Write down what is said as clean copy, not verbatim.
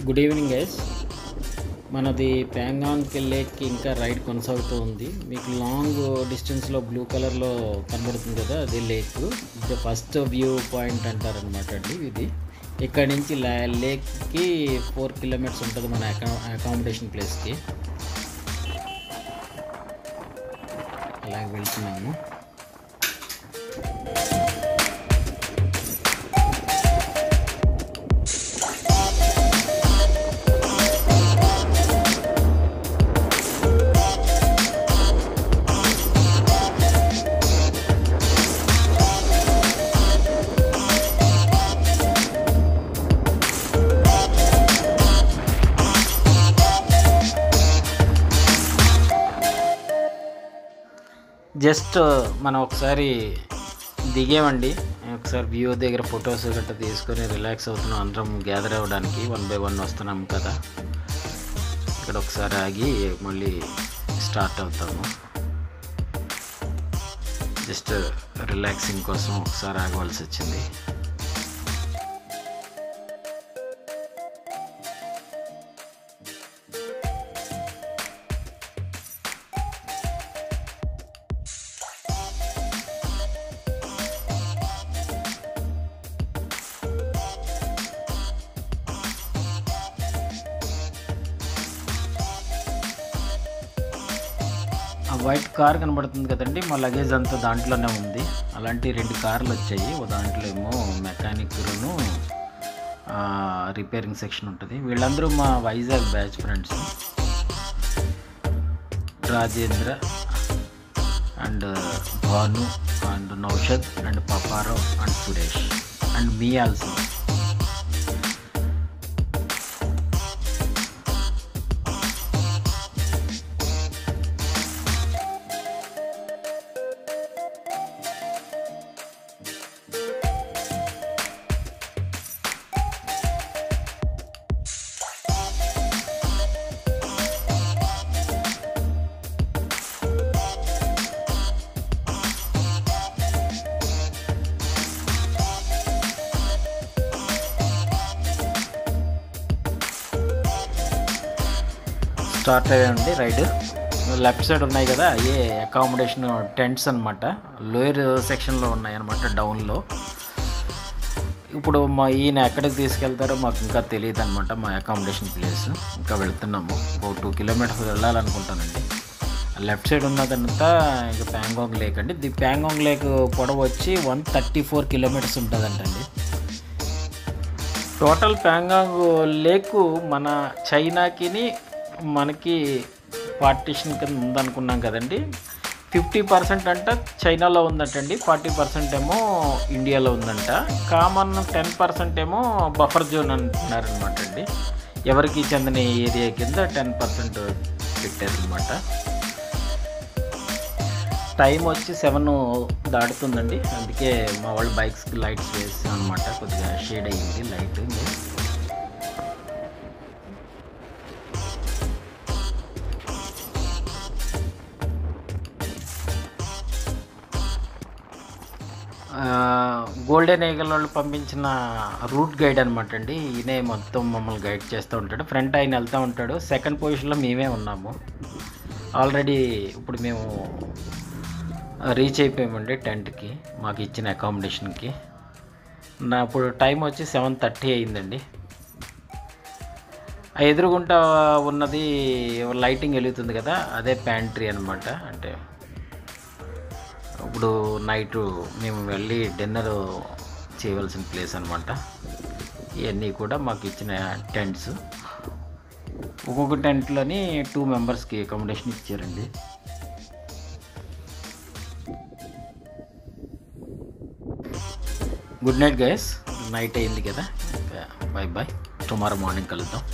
Good evening guys. మనది ప్యాంగాంగ్ లేక్కి ఇంకా ride కొనసాగుతూ ఉంది. మీకు లాంగ్ డిస్టెన్స్లో బ్లూ కలర్లో కనబడుతుంది కదా, అది లేక్. ఇది ఫస్ట్ వ్యూ పాయింట్ అంటారనమాట అండి. ఇది ఇక్కడ నుంచి లేక్కి 4 కిలోమీటర్స్ ఉంటుంది మన అకామిడేషన్ ప్లేస్కి. అలాగే వెళ్తున్నాము. జస్ట్ మనం ఒకసారి దిగామండి. ఒకసారి వ్యూ దగ్గర ఫొటోస్ గట్రా తీసుకొని రిలాక్స్ అవుతున్నాం. అందరం గ్యాదర్ అవ్వడానికి 1 by 1 వస్తున్నాం కదా. ఇక్కడ ఒకసారి ఆగి మళ్ళీ స్టార్ట్ అవుతాము. జస్ట్ రిలాక్సింగ్ కోసం ఒకసారి ఆగవలసి వచ్చింది. ఆ వైట్ కార్ కనబడుతుంది కదండి, మా లగేజ్ అంతా దాంట్లోనే ఉంది. అలాంటి 2 కార్లు వచ్చాయి. ఓ దాంట్లో ఏమో మెకానిక్ను రిపేరింగ్ సెక్షన్ ఉంటుంది. వీళ్ళందరూ మా Vizag batch friends. Rajendra and Bhanu and Naushad and Paparao and Suresh and మీ ఆల్సో. స్టార్ట్ అయ్యండి రైడ్. లెఫ్ట్ సైడ్ ఉన్నాయి కదా, ఏ అకామిడేషన్ టెంట్స్ అనమాట. లోయర్ సెక్షన్లో ఉన్నాయి అనమాట, డౌన్లో. ఇప్పుడు ఈయన ఎక్కడికి తీసుకెళ్తారో మాకు ఇంకా తెలియదు అనమాట. మా అకామిడేషన్ ప్లేస్ ఇంకా వెళ్తున్నాము. 2 కిలోమీటర్స్ వెళ్ళాలనుకుంటానండి. లెఫ్ట్ సైడ్ ఉన్నదంతా ఇంకా ప్యాంగాంగ్ లేక్ అండి. ది ప్యాంగాంగ్ లేక్ పొడవు వచ్చి 134 కిలోమీటర్స్ ఉంటుందంటండి. టోటల్ ప్యాంగాంగ్ లేక్ మన చైనాకి మనకి పార్టీషన్ కింద ఉందనుకున్నాం కదండి. 50% అంట చైనాలో ఉందంటండి, 40% ఏమో ఇండియాలో ఉందంట. కామన్ 10% ఏమో బఫర్ జోన్ అంటున్నారనమాట అండి. ఎవరికి చెందిన ఏరియా కింద 10% పెట్టారనమాట. టైం వచ్చి 7 దాటుతుందండి. అందుకే మా వాళ్ళు బైక్స్కి లైట్స్ వేసాం అనమాట. కొద్దిగా షేడ్ అయ్యింది లైట్. గోల్డెన్ ఈగల్ వాళ్ళు పంపించిన రూట్ గైడ్ అనమాట అండి. ఈయనే మొత్తం మమ్మల్ని గైడ్ చేస్తూ ఉంటాడు. ఫ్రంట్ ఆయన వెళ్తూ ఉంటాడు. సెకండ్ పొజిషన్లో మేమే ఉన్నాము. ఆల్రెడీ ఇప్పుడు మేము రీచ్ అయిపోయామండి టెంట్కి, మాకు ఇచ్చిన అకామిడేషన్కి. ఇప్పుడు టైం వచ్చి 7:30 అయిందండి. ఎదురుగుంటా ఉన్నది లైటింగ్ వెలుగుతుంది కదా, అదే ప్యాంట్రీ అనమాట. అంటే ఇప్పుడు నైట్ మేము వెళ్ళి డిన్నర్ చేయవలసిన ప్లేస్ అనమాట. ఇవన్నీ కూడా మాకు ఇచ్చిన టెంట్స్. ఒక్కొక్క టెంట్లోని 2 మెంబర్స్కి అకామిడేషన్ ఇచ్చారండి. Good night guys. నైట్ అయింది కదా, బాయ్ బాయ్. టుమారో మార్నింగ్ కలుద్దాం.